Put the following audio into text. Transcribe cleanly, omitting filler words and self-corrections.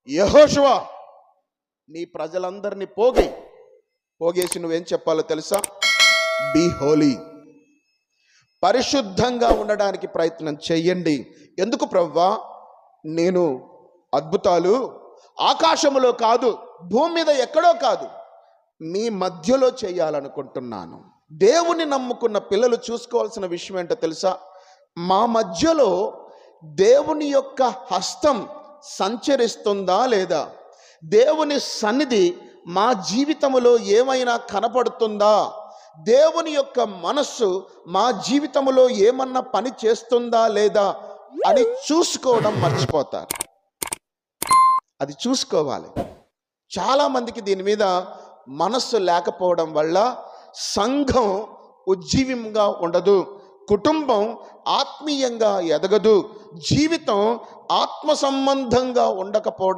యెహోషువ నీ ప్రజలందరినీ పోగేసి నువ్వేం చెప్పాలో తెలుసా? బీ హోలీ, పరిశుద్ధంగా ఉండడానికి ప్రయత్నం చెయ్యండి. ఎందుకు ప్రభువా? నేను అద్భుతాలు ఆకాశములో కాదు, భూమి మీద ఎక్కడో కాదు, మీ మధ్యలో చేయాలనుకుంటున్నాను. దేవుని నమ్ముకున్న పిల్లలు చూసుకోవాల్సిన విషయం ఏంటో తెలుసా? మా మధ్యలో దేవుని యొక్క హస్తం సంచరిస్తుందా లేదా? దేవుని సన్నిధి మా జీవితంలో ఏమైనా కనపడుతుందా? దేవుని యొక్క మనస్సు మా జీవితంలో ఏమన్నా పని చేస్తుందా లేదా అని చూసుకోవడం మర్చిపోతారు. అది చూసుకోవాలి. చాలామందికి దీని మీద మనస్సు లేకపోవడం వల్ల సంఘం ఉజ్జీవంగా ఉండదు, కుటుంబం ఆత్మీయంగా ఎదగదు, జీవితం ఆత్మ సంబంధంగా ఉండకపోవడం